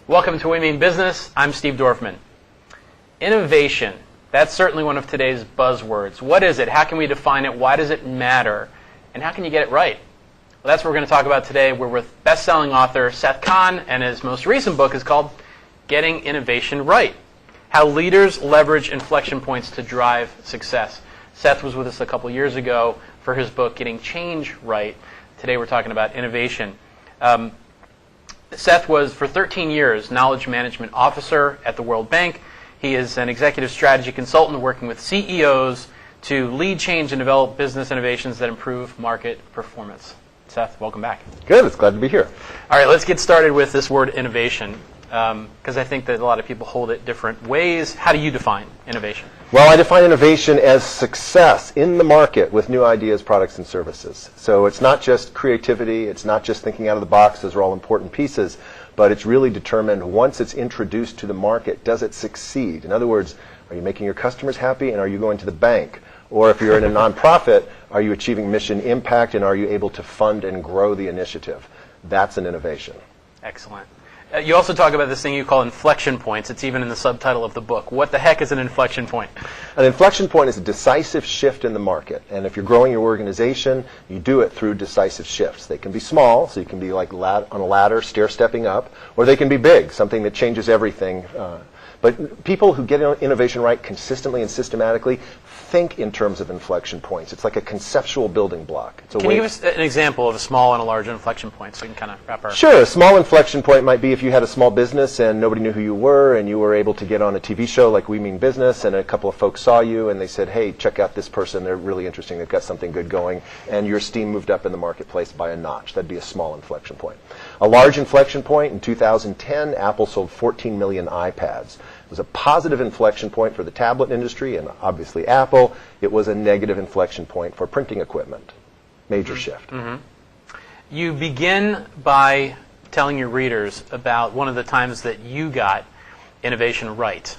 Welcome to We Mean Business. I'm Steve Dorfman. Innovation. That's certainly one of today's buzzwords. What is it? How can we define it? Why does it matter? And how can you get it right? Well, that's what we're going to talk about today. We're with best-selling author Seth Kahan, and his most recent book is called Getting Innovation Right: How Leaders Leverage Inflection Points to Drive Success. Seth was with us a couple years ago for his book, Getting Change Right. Today we're talking about innovation. Seth was, for 13 years, Knowledge Management Officer at the World Bank. He is an executive strategy consultant working with CEOs to lead change and develop business innovations that improve market performance. Seth, welcome back. Good. It's glad to be here. All right, let's get started with this word innovation, because I think that a lot of people hold it different ways. How do you define innovation? Well, I define innovation as success in the market with new ideas, products, and services. So it's not just creativity. It's not just thinking out of the box. Those are all important pieces. But it's really determined once it's introduced to the market, does it succeed? In other words, are you making your customers happy, and are you going to the bank? Or if you're in a nonprofit, are you achieving mission impact, and are you able to fund and grow the initiative? That's an innovation. Excellent. You also talk about this thing you call inflection points. It's even in the subtitle of the book. What the heck is an inflection point? An inflection point is a decisive shift in the market. And if you're growing your organization, you do it through decisive shifts. They can be small, so you can be like on a ladder, stair-stepping up, or they can be big, something that changes everything. But people who get innovation right consistently and systematically think in terms of inflection points. It's like a conceptual building block. Can you give us an example of a small and a large inflection point so we can kind of wrap our... Sure. A small inflection point might be if you had a small business and nobody knew who you were, and you were able to get on a TV show like We Mean Business, and a couple of folks saw you and they said, hey, check out this person. They're really interesting. They've got something good going. And your steam moved up in the marketplace by a notch. That'd be a small inflection point. A large inflection point, in 2010, Apple sold 14 million iPads. It was a positive inflection point for the tablet industry and obviously Apple. It was a negative inflection point for printing equipment. Major shift. Mm-hmm. You begin by telling your readers about one of the times that you got innovation right.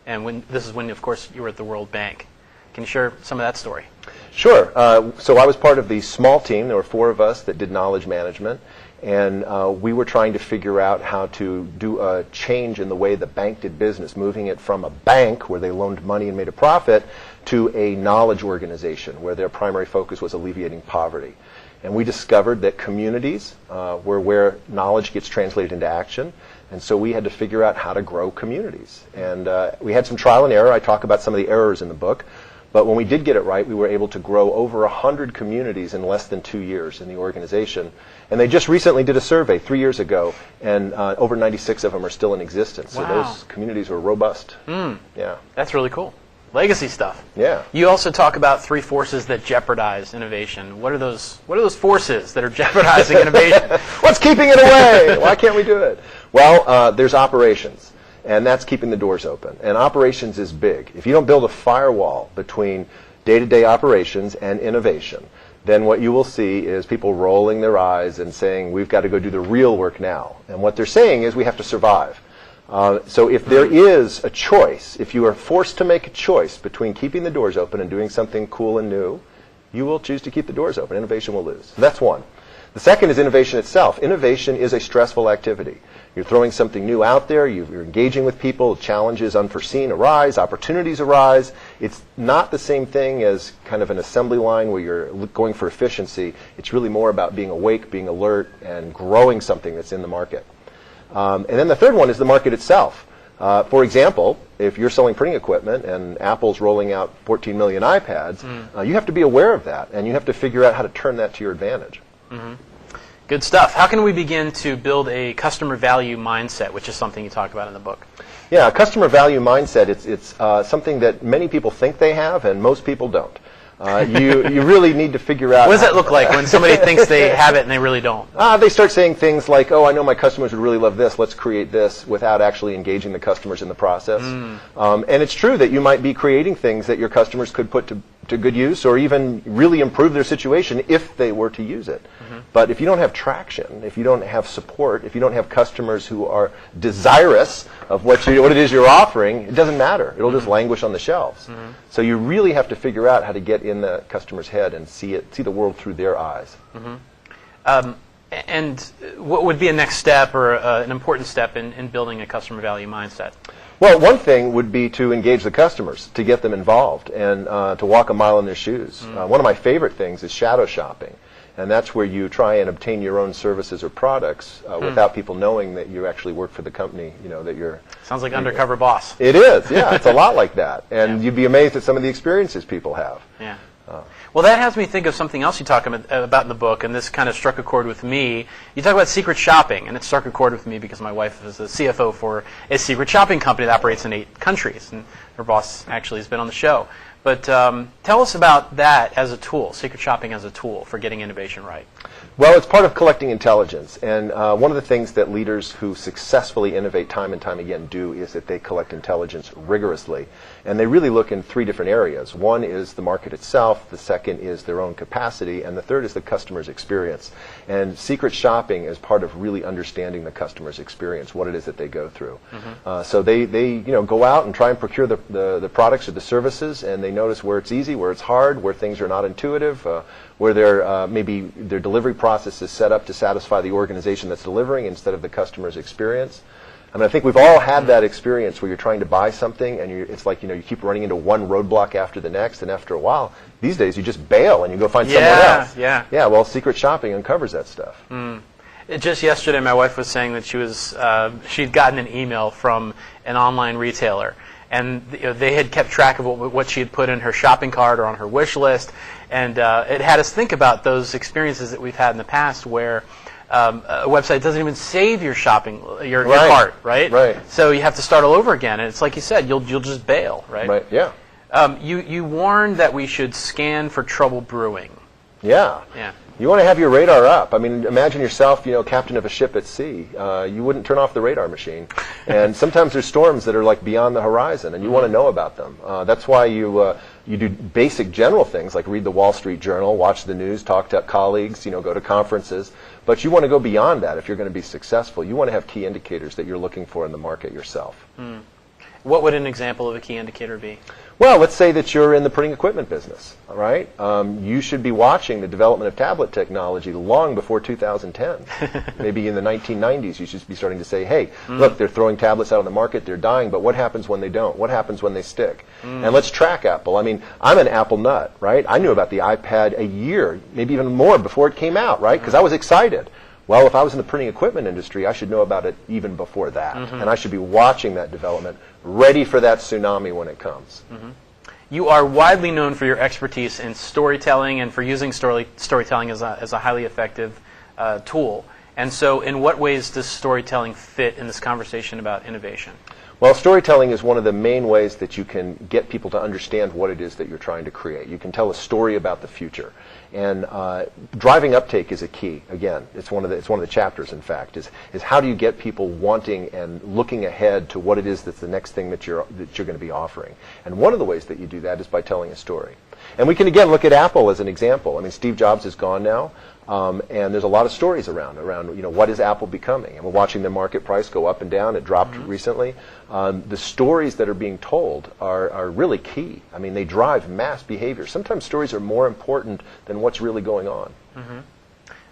And this is when, of course, you were at the World Bank. Can you share some of that story? Sure. So I was part of the small team. There were 4 of us that did knowledge management. And we were trying to figure out how to do a change in the way the bank did business, moving it from a bank where they loaned money and made a profit to a knowledge organization where their primary focus was alleviating poverty. And we discovered that communities were where knowledge gets translated into action. And so we had to figure out how to grow communities. And we had some trial and error. I talk about some of the errors in the book. But when we did get it right, we were able to grow over 100 communities in less than 2 years in the organization. And they just recently did a survey 3 years ago, and over 96 of them are still in existence. Wow. So those communities were robust. Yeah. That's really cool. Legacy stuff. Yeah. You also talk about 3 forces that jeopardize innovation. What are those forces that are jeopardizing innovation? What's keeping it away? Why can't we do it? Well, there's operations. And that's keeping the doors open. And operations is big. If you don't build a firewall between day-to-day operations and innovation, then what you will see is people rolling their eyes and saying, we've got to go do the real work now. And what they're saying is we have to survive. So if there is a choice, if you are forced to make a choice between keeping the doors open and doing something cool and new, you will choose to keep the doors open. Innovation will lose. So that's one. The second is innovation itself. Innovation is a stressful activity. You're throwing something new out there. You're engaging with people. Challenges unforeseen arise. Opportunities arise. It's not the same thing as kind of an assembly line where you're going for efficiency. It's really more about being awake, being alert, and growing something that's in the market. And then the third one is the market itself. For example, if you're selling printing equipment and Apple's rolling out 14 million iPads, you have to be aware of that, and you have to figure out how to turn that to your advantage. Mm-hmm. Good stuff. How can we begin to build a customer value mindset, which is something you talk about in the book? Yeah, a customer value mindset, it's something that many people think they have and most people don't. You really need to figure out... What does that look like when somebody thinks they have it and they really don't? They start saying things like, oh, I know my customers would really love this, let's create this, without actually engaging the customers in the process. And it's true that you might be creating things that your customers could put to good use or even really improve their situation if they were to use it. But if you don't have traction, if you don't have support, if you don't have customers who are desirous of what it is you're offering, it doesn't matter. It'll just languish on the shelves. So you really have to figure out how to get in the customer's head and see the world through their eyes. And what would be a next step or an important step in building a customer value mindset? Well, one thing would be to engage the customers, to get them involved, and to walk a mile in their shoes. One of my favorite things is shadow shopping, and that's where you try and obtain your own services or products without people knowing that you actually work for the company, that you're... Sounds like undercover boss. It is, yeah. It's a lot like that. And you'd be amazed at some of the experiences people have. Yeah. Well, that has me think of something else you talk about in the book, and this kind of struck a chord with me. You talk about secret shopping, and it struck a chord with me because my wife is the CFO for a secret shopping company that operates in 8 countries, and her boss actually has been on the show. But tell us about that as a tool, secret shopping as a tool for getting innovation right. Well, it's part of collecting intelligence, and one of the things that leaders who successfully innovate time and time again do is that they collect intelligence rigorously, and they really look in 3 different areas. One is the market itself, the second is their own capacity, and the third is the customer's experience. And secret shopping is part of really understanding the customer's experience, what it is that they go through. So they go out and try and procure the products or the services, and they notice where it's easy, where it's hard, where things are not intuitive, where maybe their delivery process is set up to satisfy the organization that's delivering instead of the customer's experience. I mean, I think we've all had that experience where you're trying to buy something and it's like, you keep running into one roadblock after the next, and after a while, these days you just bail and you go find someone else. Yeah, well, secret shopping uncovers that stuff. Just yesterday, my wife was saying that she'd gotten an email from an online retailer, and they had kept track of what she had put in her shopping cart or on her wish list, and it had us think about those experiences that we've had in the past where a website doesn't even save your shopping, your cart, right? Right. So you have to start all over again, and it's like you said, you'll just bail, right? Right. Yeah. You warned that we should scan for trouble brewing. Yeah. Yeah. You want to have your radar up. I mean, imagine yourself, captain of a ship at sea. You wouldn't turn off the radar machine. And sometimes there's storms that are like beyond the horizon, and you want to know about them. That's why you do basic general things like read the Wall Street Journal, watch the news, talk to colleagues, go to conferences. But you want to go beyond that if you're going to be successful. You want to have key indicators that you're looking for in the market yourself. What would an example of a key indicator be? Well, let's say that you're in the printing equipment business, all right? You should be watching the development of tablet technology long before 2010. Maybe in the 1990s, you should be starting to say, hey, look, they're throwing tablets out on the market, they're dying, but what happens when they don't? What happens when they stick? And let's track Apple. I mean, I'm an Apple nut, right? I knew about the iPad a year, maybe even more before it came out, right? Because I was excited. Well, if I was in the printing equipment industry, I should know about it even before that. And I should be watching that development, ready for that tsunami when it comes. You are widely known for your expertise in storytelling and for using storytelling as a highly effective tool. And so in what ways does storytelling fit in this conversation about innovation? Well, storytelling is one of the main ways that you can get people to understand what it is that you're trying to create. You can tell a story about the future. And driving uptake is a key. Again, it's one of the chapters, in fact, is how do you get people wanting and looking ahead to what it is that's the next thing that you're going to be offering. And one of the ways that you do that is by telling a story. And we can, again, look at Apple as an example. I mean, Steve Jobs is gone now. And there's a lot of stories around what is Apple becoming, and we're watching the market price go up and down. It dropped recently. The stories that are being told are really key. I mean, they drive mass behavior. Sometimes stories are more important than what's really going on.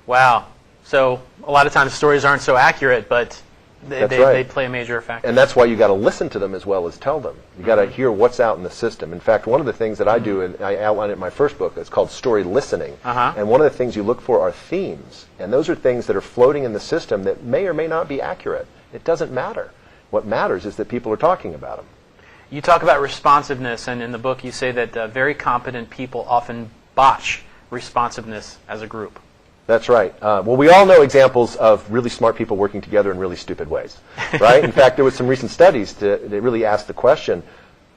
Wow. So a lot of times stories aren't so accurate, but they play a major factor. And that's why you got to listen to them as well as tell them. You got to hear what's out in the system. In fact, one of the things that I do, and I outline it in my first book, it's called story listening. And one of the things you look for are themes. And those are things that are floating in the system that may or may not be accurate. It doesn't matter. What matters is that people are talking about them. You talk about responsiveness, and in the book you say that very competent people often botch responsiveness as a group. That's right. Well, we all know examples of really smart people working together in really stupid ways, right? In fact, there was some recent studies that really asked the question,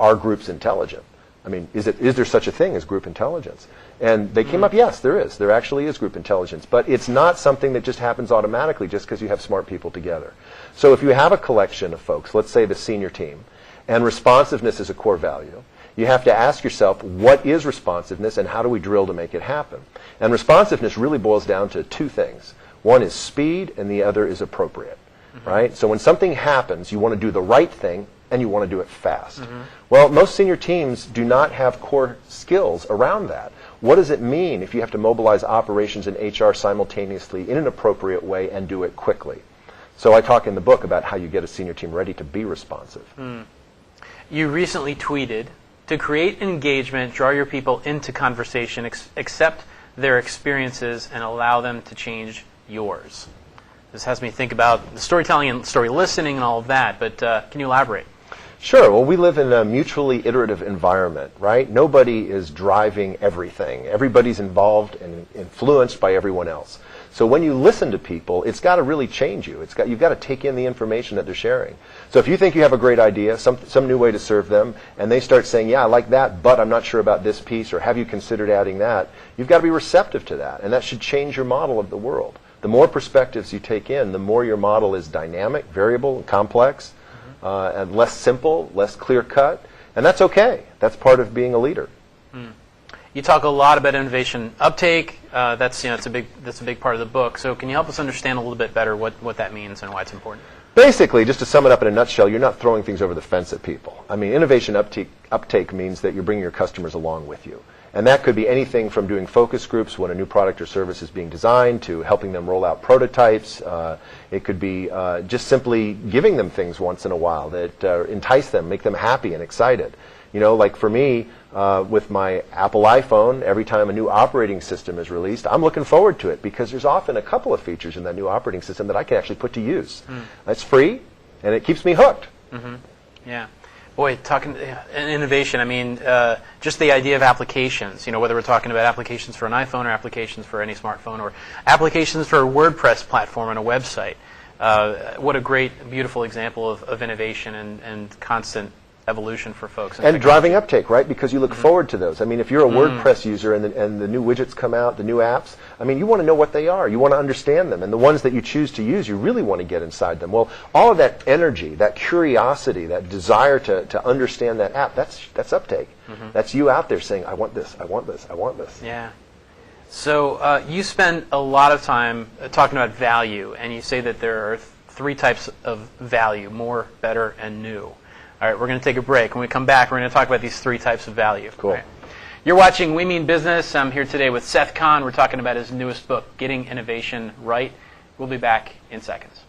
are groups intelligent? I mean, is there such a thing as group intelligence? And they came up, yes, there is. There actually is group intelligence. But it's not something that just happens automatically just because you have smart people together. So if you have a collection of folks, let's say the senior team, and responsiveness is a core value, you have to ask yourself, what is responsiveness and how do we drill to make it happen? And responsiveness really boils down to 2 things. One is speed and the other is appropriate, right? So when something happens, you want to do the right thing and you want to do it fast. Well, most senior teams do not have core skills around that. What does it mean if you have to mobilize operations and HR simultaneously in an appropriate way and do it quickly? So I talk in the book about how you get a senior team ready to be responsive. You recently tweeted, to create engagement, draw your people into conversation, accept their experiences, and allow them to change yours. This has me think about the storytelling and story listening and all of that, but can you elaborate? Sure. Well, we live in a mutually iterative environment, right? Nobody is driving everything. Everybody's involved and influenced by everyone else. So when you listen to people, it's got to really change you. You've got to take in the information that they're sharing. So if you think you have a great idea, some new way to serve them, and they start saying, yeah, I like that, but I'm not sure about this piece, or have you considered adding that, you've got to be receptive to that, and that should change your model of the world. The more perspectives you take in, the more your model is dynamic, variable, and complex, and less simple, less clear-cut, and that's okay. That's part of being a leader. You talk a lot about innovation uptake. That's a big part of the book. So can you help us understand a little bit better what that means and why it's important? Basically, just to sum it up in a nutshell, you're not throwing things over the fence at people. I mean, innovation uptake means that you're bringing your customers along with you. And that could be anything from doing focus groups when a new product or service is being designed to helping them roll out prototypes. It could be just simply giving them things once in a while that entice them, make them happy and excited. You know, like for me, with my Apple iPhone, every time a new operating system is released, I'm looking forward to it because there's often a couple of features in that new operating system that I can actually put to use. It's free, and it keeps me hooked. Yeah. Boy, talking innovation, I mean, just the idea of applications, you know, whether we're talking about applications for an iPhone or applications for any smartphone or applications for a WordPress platform and a website. What a great, beautiful example of innovation and constant evolution for folks. And driving uptake, right? Because you look forward to those. I mean, if you're a WordPress user and the new widgets come out, the new apps, I mean, you want to know what they are. You want to understand them. And the ones that you choose to use, you really want to get inside them. Well, all of that energy, that curiosity, that desire to understand that app, that's uptake. That's you out there saying, I want this, I want this, I want this. Yeah. So you spend a lot of time talking about value, and you say that there are three types of value: more, better, and new. All right, we're going to take a break. When we come back, we're going to talk about these three types of value. Cool. Right. You're watching We Mean Business. I'm here today with Seth Kahan. We're talking about his newest book, Getting Innovation Right. We'll be back in seconds.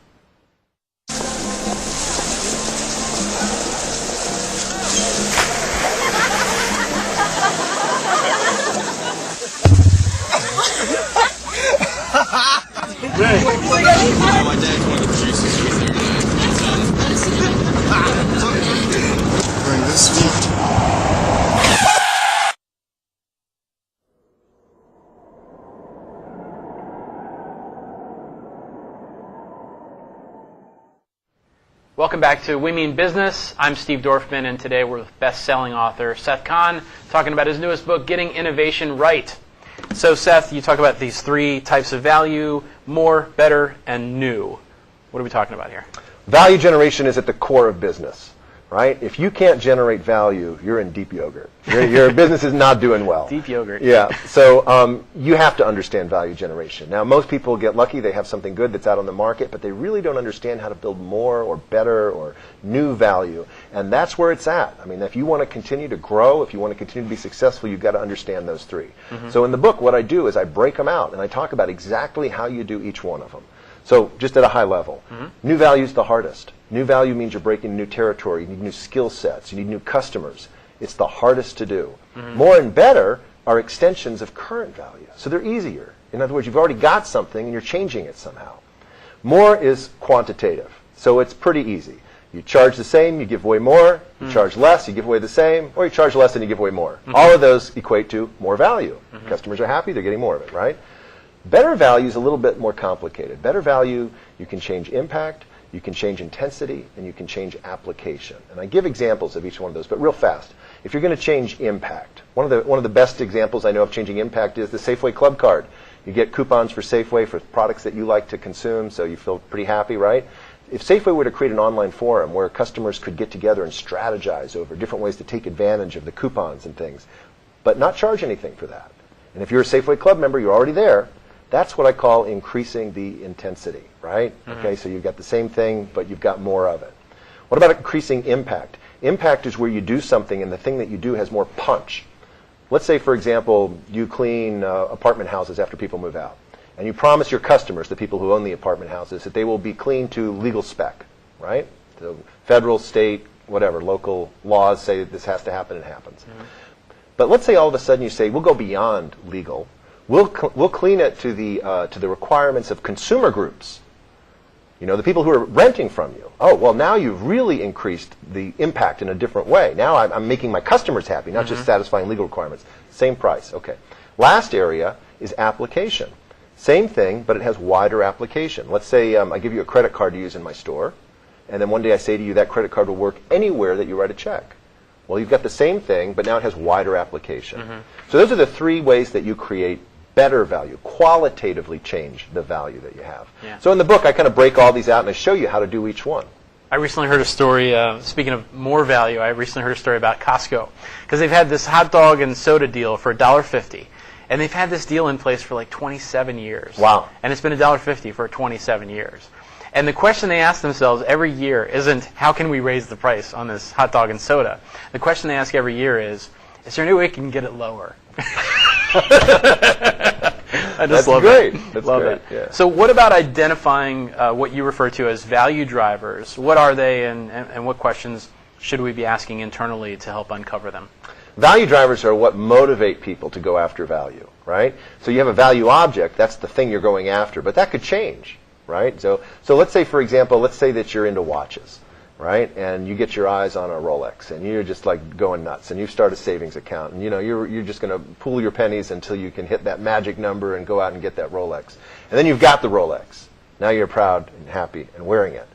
My dad's one of the producers over there. Bring this one. Welcome back to We Mean Business. I'm Steve Dorfman, and today we're with best-selling author Seth Kahan talking about his newest book, Getting Innovation Right. So, Seth, you talk about these three types of value: more, better, and new. What are we talking about here? Value generation is at the core of business, right? If you can't generate value, you're in deep yogurt. Your business is not doing well. Deep yogurt. Yeah. So you have to understand value generation. Now, most people get lucky. They have something good that's out on the market, but they really don't understand how to build more or better or new value. And that's where it's at. I mean, if you want to continue to grow, if you want to continue to be successful, you've got to understand those three. So in the book, what I do is I break them out, and I talk about exactly how you do each one of them. So just at a high level, new value is the hardest. New value means you're breaking new territory. You need new skill sets. You need new customers. It's the hardest to do. More and better are extensions of current value. So they're easier. In other words, you've already got something and you're changing it somehow. More is quantitative. So it's pretty easy. You charge the same, you give away more. You charge less, you give away the same. Or you charge less and you give away more. All of those equate to more value. Customers are happy, they're getting more of it, right? Better value is a little bit more complicated. Better value, you can change impact, you can change intensity, and you can change application. And I give examples of each one of those, but real fast. If you're going to change impact, one of the best examples I know of changing impact is the Safeway Club Card. You get coupons for Safeway for products that you like to consume, so you feel pretty happy, right? If Safeway were to create an online forum where customers could get together and strategize over different ways to take advantage of the coupons and things, but not charge anything for that. And if you're a Safeway Club member, you're already there. That's what I call increasing the intensity, right? Okay, so you've got the same thing, but you've got more of it. What about increasing impact? Impact is where you do something and the thing that you do has more punch. Let's say, for example, you clean apartment houses after people move out. And you promise your customers, the people who own the apartment houses, that they will be cleaned to legal spec, right? So federal, state, whatever, local laws say that this has to happen, it happens. But let's say all of a sudden you say, we'll go beyond legal. We'll clean it to the requirements of consumer groups. You know, the people who are renting from you. Oh, well, now you've really increased the impact in a different way. Now I'm making my customers happy, not just satisfying legal requirements. Same price. Okay. Last area is application. Same thing, but it has wider application. Let's say I give you a credit card to use in my store, and then one day I say to you that credit card will work anywhere that you write a check. Well, you've got the same thing, but now it has wider application. So those are the three ways that you create better value, qualitatively change the value that you have. Yeah. So in the book, I kind of break all these out and I show you how to do each one. I recently heard a story, speaking of more value, I recently heard a story about Costco. Because they've had this hot dog and soda deal for $1.50. And they've had this deal in place for like 27 years. Wow. And it's been $1.50 for 27 years. And the question they ask themselves every year isn't, how can we raise the price on this hot dog and soda? The question they ask every year is there any way we can get it lower? I just love great. it. That's love great. it. Yeah. So what about identifying what you refer to as value drivers? What are they, and what questions should we be asking internally to help uncover them? Value drivers are what motivate people to go after value, right? So you have a value object, that's the thing you're going after, but that could change, right? So let's say, for example, let's say that you're into watches, right? And you get your eyes on a Rolex, and you're just like going nuts, and you start a savings account, and you know you're just going to pool your pennies until you can hit that magic number and go out and get that Rolex. And then you've got the Rolex. Now you're proud and happy and wearing it.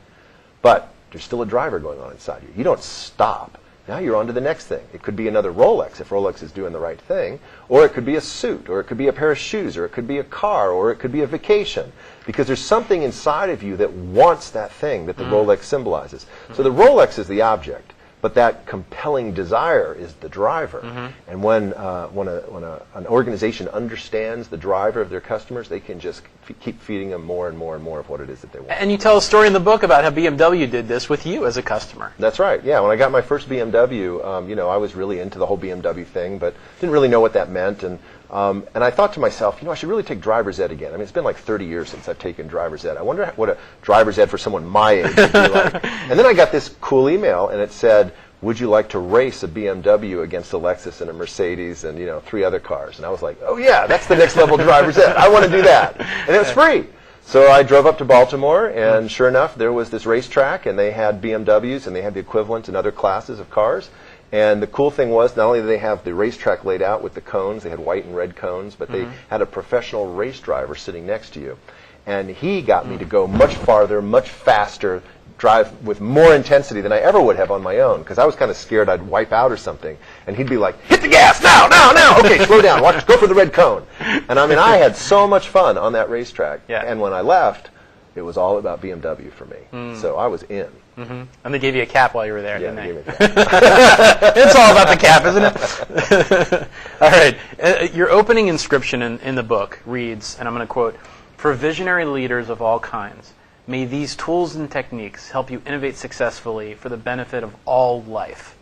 But there's still a driver going on inside you. You don't stop. Now you're on to the next thing. It could be another Rolex, if Rolex is doing the right thing, or it could be a suit, or it could be a pair of shoes, or it could be a car, or it could be a vacation. Because there's something inside of you that wants that thing that the Rolex symbolizes. So the Rolex is the object, but that compelling desire is the driver. And when an organization understands the driver of their customers, they can just keep feeding them more and more and more of what it is that they want. And you tell a story in the book about how BMW did this with you as a customer. That's right. Yeah, when I got my first BMW, you know, I was really into the whole BMW thing, but didn't really know what that meant. And I thought to myself, you know, I should really take driver's ed again. I mean, it's been like 30 years since I've taken driver's ed. I wonder what a driver's ed for someone my age would be like. And then I got this cool email, and it said, would you like to race a BMW against a Lexus and a Mercedes and, you know, 3 other cars? And I was like, oh yeah, that's the next level driver's ed. I want to do that. And it was free. So I drove up to Baltimore, and sure enough, there was this racetrack, and they had BMWs, and they had the equivalent in other classes of cars. And the cool thing was, not only did they have the racetrack laid out with the cones, they had white and red cones, but they had a professional race driver sitting next to you. And he got me to go much farther, much faster, drive with more intensity than I ever would have on my own, because I was kind of scared I'd wipe out or something. And he'd be like, hit the gas, now, now, now! Okay, slow down, watch, go for the red cone. And I mean, I had so much fun on that racetrack. Yeah. And when I left, it was all about BMW for me. So I was in. And they gave you a cap while you were there, Yeah, didn't they they? gave me that. It's all about the cap, isn't it? All right. Your opening inscription in the book reads, and I'm going to quote, "For visionary leaders of all kinds, may these tools and techniques help you innovate successfully for the benefit of all life."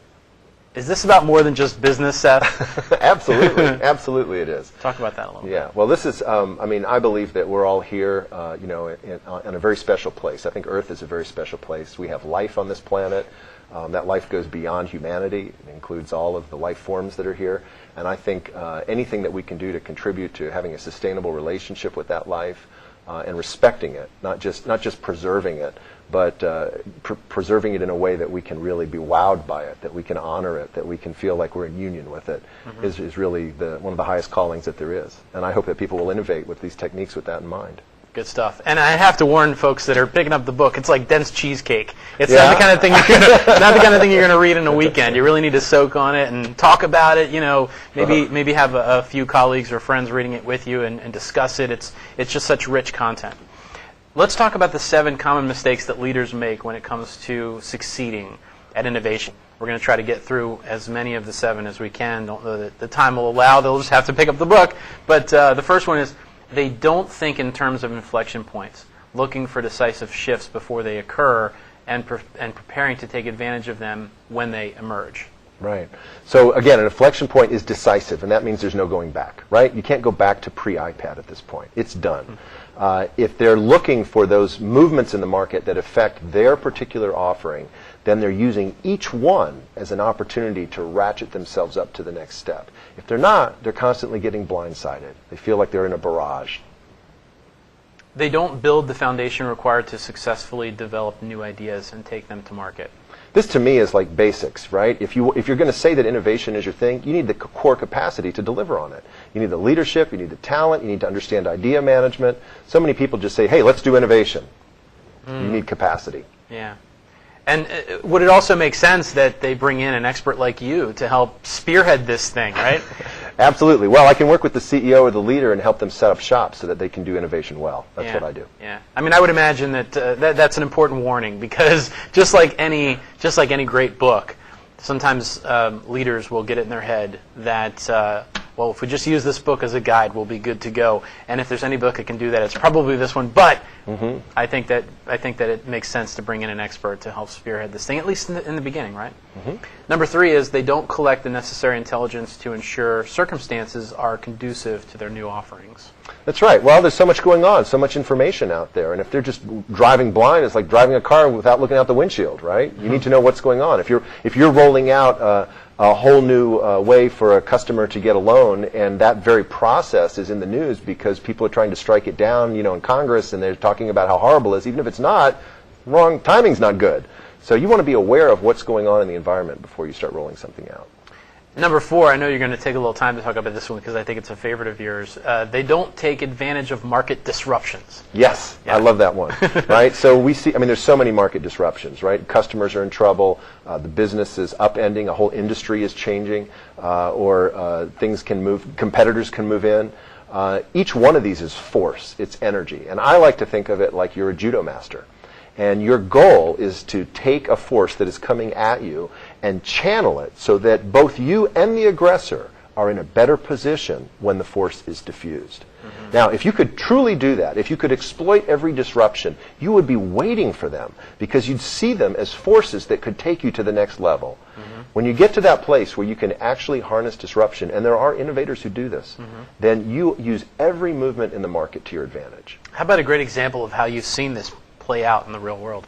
Is this about more than just business, Seth? Absolutely. Absolutely it is. Talk about that a little bit. Yeah. Well, this is, I mean, I believe that we're all here, you know, in a very special place. I think Earth is a very special place. We have life on this planet. That life goes beyond humanity. It includes all of the life forms that are here. And I think anything that we can do to contribute to having a sustainable relationship with that life and respecting it, not just preserving it, but preserving it in a way that we can really be wowed by it, that we can honor it, that we can feel like we're in union with it, is really one of the highest callings that there is. And I hope that people will innovate with these techniques with that in mind. Good stuff. And I have to warn folks that are picking up the book, it's like dense cheesecake. It's not the kind of thing you're gonna read in a weekend. You really need to soak on it and talk about it. You know, maybe have a few colleagues or friends reading it with you and discuss it. It's just such rich content. Let's talk about the 7 common mistakes that leaders make when it comes to succeeding at innovation. We're going to try to get through as many of the 7 as we can. Don't know that the time will allow. They'll just have to pick up the book. But the first one is they don't think in terms of inflection points, looking for decisive shifts before they occur and preparing to take advantage of them when they emerge. Right. So again, an inflection point is decisive, and that means there's no going back, right? You can't go back to pre-iPad at this point. It's done. If they're looking for those movements in the market that affect their particular offering, then they're using each one as an opportunity to ratchet themselves up to the next step. If they're not, they're constantly getting blindsided. They feel like they're in a barrage. They don't build the foundation required to successfully develop new ideas and take them to market. This to me is like basics, right? If you're going to say that innovation is your thing, you need the core capacity to deliver on it. You need the leadership, you need the talent, you need to understand idea management. So many people just say, hey, let's do innovation. You need capacity. Yeah. And would it also make sense that they bring in an expert like you to help spearhead this thing, right? Absolutely. Well, I can work with the CEO or the leader and help them set up shop so that they can do innovation well. That's what I do. Yeah. I mean, I would imagine that, that's an important warning, because just like any great book, sometimes leaders will get it in their head that well, if we just use this book as a guide, we'll be good to go. And if there's any book that can do that, it's probably this one. But I think that it makes sense to bring in an expert to help spearhead this thing, at least in the beginning, right? Number 3 is they don't collect the necessary intelligence to ensure circumstances are conducive to their new offerings. That's right. Well, there's so much going on, so much information out there. And if they're just driving blind, it's like driving a car without looking out the windshield, right? You need to know what's going on. If you're rolling out a whole new way for a customer to get a loan, and that very process is in the news because people are trying to strike it down, in Congress, and they're talking about how horrible it is. Even if it's not, wrong timing's not good. So you want to be aware of what's going on in the environment before you start rolling something out. Number 4, I know you're going to take a little time to talk about this one because I think it's a favorite of yours. They don't take advantage of market disruptions. Yes, I love that one. Right? So we see, there's so many market disruptions, right? Customers are in trouble, the business is upending, a whole industry is changing, or things can move, competitors can move in. Each one of these is force, it's energy. And I like to think of it like you're a judo master. And your goal is to take a force that is coming at you and channel it so that both you and the aggressor are in a better position when the force is diffused. Now, if you could truly do that, if you could exploit every disruption, you would be waiting for them because you'd see them as forces that could take you to the next level. When you get to that place where you can actually harness disruption, and there are innovators who do this, then you use every movement in the market to your advantage. How about a great example of how you've seen this play out in the real world?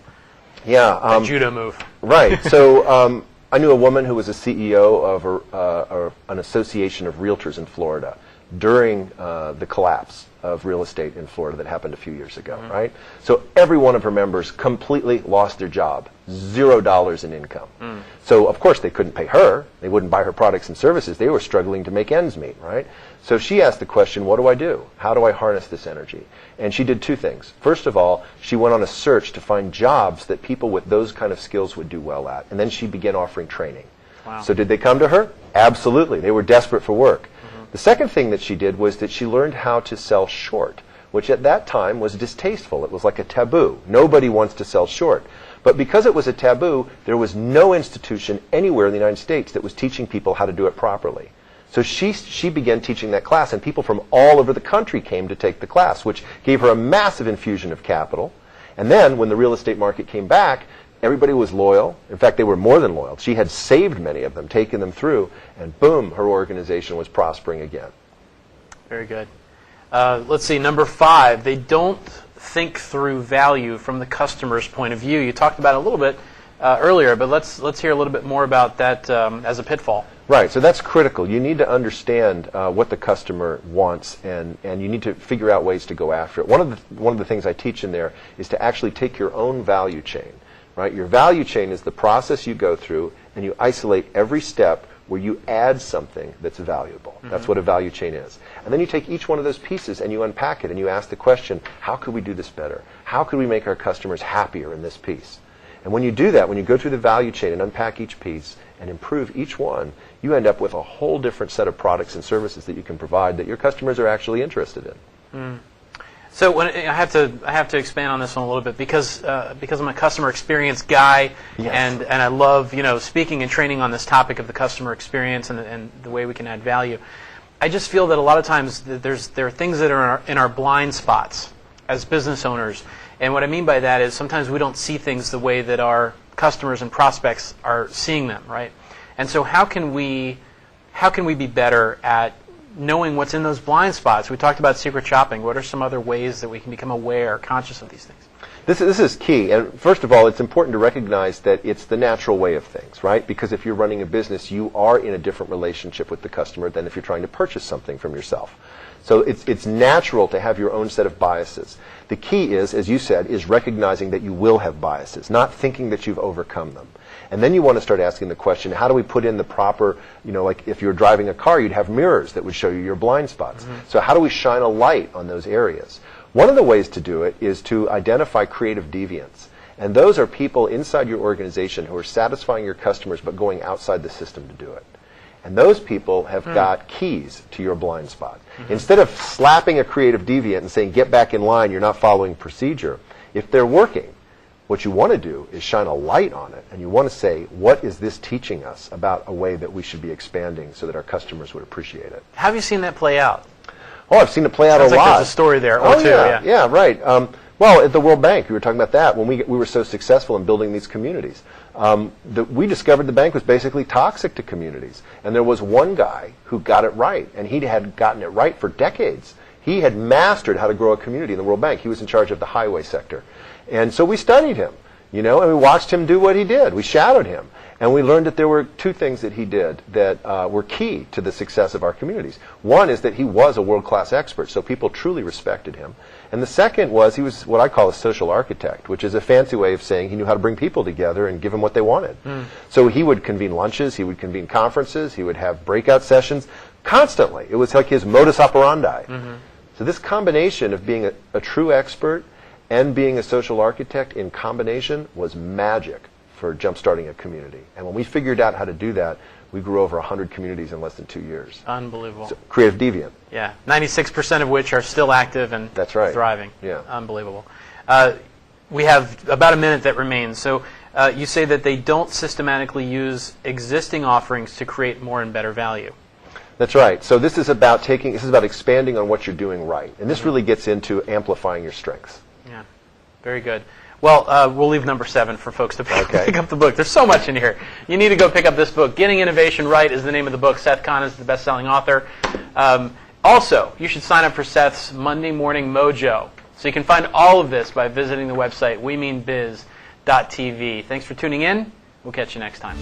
Yeah. A judo move. Right. So I knew a woman who was a CEO of an association of realtors in Florida during the collapse of real estate in Florida that happened a few years ago, right? So every one of her members completely lost their job, $0 in income. So of course they couldn't pay her, they wouldn't buy her products and services, they were struggling to make ends meet, right? So she asked the question, what do I do? How do I harness this energy? And she did 2 things. First of all, she went on a search to find jobs that people with those kind of skills would do well at, and then she began offering training. Wow. So did they come to her? Absolutely. They were desperate for work. The second thing that she did was that she learned how to sell short, which at that time was distasteful. It was like a taboo. Nobody wants to sell short. But because it was a taboo, there was no institution anywhere in the United States that was teaching people how to do it properly. So she began teaching that class, and people from all over the country came to take the class, which gave her a massive infusion of capital. And then when the real estate market came back, everybody was loyal. In fact, they were more than loyal. She had saved many of them, taken them through, and boom, her organization was prospering again. Very good. Let's see, number 5, they don't think through value from the customer's point of view. You talked about it a little bit earlier, but let's hear a little bit more about that as a pitfall. Right, so that's critical. You need to understand what the customer wants, and you need to figure out ways to go after it. One of the things I teach in there is to actually take your own value chain. Right? Your value chain is the process you go through, and you isolate every step where you add something that's valuable. That's what a value chain is. And then you take each one of those pieces and you unpack it and you ask the question, how could we do this better? How could we make our customers happier in this piece? And when you do that, when you go through the value chain and unpack each piece and improve each one, you end up with a whole different set of products and services that you can provide that your customers are actually interested in. So when I have to expand on this one a little bit because I'm a customer experience guy, and I love speaking and training on this topic of the customer experience and the way we can add value. I just feel that a lot of times there are things that are in our blind spots as business owners, and what I mean by that is sometimes we don't see things the way that our customers and prospects are seeing them, right? And so how can we be better at knowing what's in those blind spots? We talked about secret shopping. What are some other ways that we can become aware, conscious of these things? This is key. And first of all, it's important to recognize that it's the natural way of things, right? Because if you're running a business, you are in a different relationship with the customer than if you're trying to purchase something from yourself. So it's natural to have your own set of biases. The key is, as you said, is recognizing that you will have biases, not thinking that you've overcome them. And then you want to start asking the question, how do we put in the proper, like if you're driving a car, you'd have mirrors that would show you your blind spots. Mm-hmm. So how do we shine a light on those areas? One of the ways to do it is to identify creative deviants. And those are people inside your organization who are satisfying your customers but going outside the system to do it. And those people have got keys to your blind spot. Mm-hmm. Instead of slapping a creative deviant and saying, get back in line, you're not following procedure, if they're working, what you want to do is shine a light on it, and you want to say, what is this teaching us about a way that we should be expanding so that our customers would appreciate it? Have you seen that play out? Oh, I've seen it play out Sounds a like lot. There's a story there, or two. Yeah, right. Well, at the World Bank, we were talking about that when we were so successful in building these communities. We discovered the bank was basically toxic to communities, and there was one guy who got it right, and he had gotten it right for decades. He had mastered how to grow a community in the World Bank. He was in charge of the highway sector, and so we studied him, and we watched him do what he did. We shadowed him. And we learned that there were two things that he did that were key to the success of our communities. One is that he was a world-class expert, so people truly respected him. And the second was he was what I call a social architect, which is a fancy way of saying he knew how to bring people together and give them what they wanted. So he would convene lunches, he would convene conferences, he would have breakout sessions constantly. It was like his modus operandi. So this combination of being a true expert and being a social architect in combination was magic for jump-starting a community. And when we figured out how to do that, we grew over 100 communities in less than 2 years. Unbelievable. So, creative deviant. Yeah, 96% of which are still active and That's right. thriving. Yeah. Unbelievable. We have about a minute that remains. So you say that they don't systematically use existing offerings to create more and better value. That's right. So this is about expanding on what you're doing right. And this really gets into amplifying your strengths. Yeah, very good. Well, we'll leave number 7 for folks to pick up the book. There's so much in here. You need to go pick up this book. Getting Innovation Right is the name of the book. Seth Kahan is the best-selling author. Also, you should sign up for Seth's Monday Morning Mojo. So you can find all of this by visiting the website wemeanbiz.tv. Thanks for tuning in. We'll catch you next time.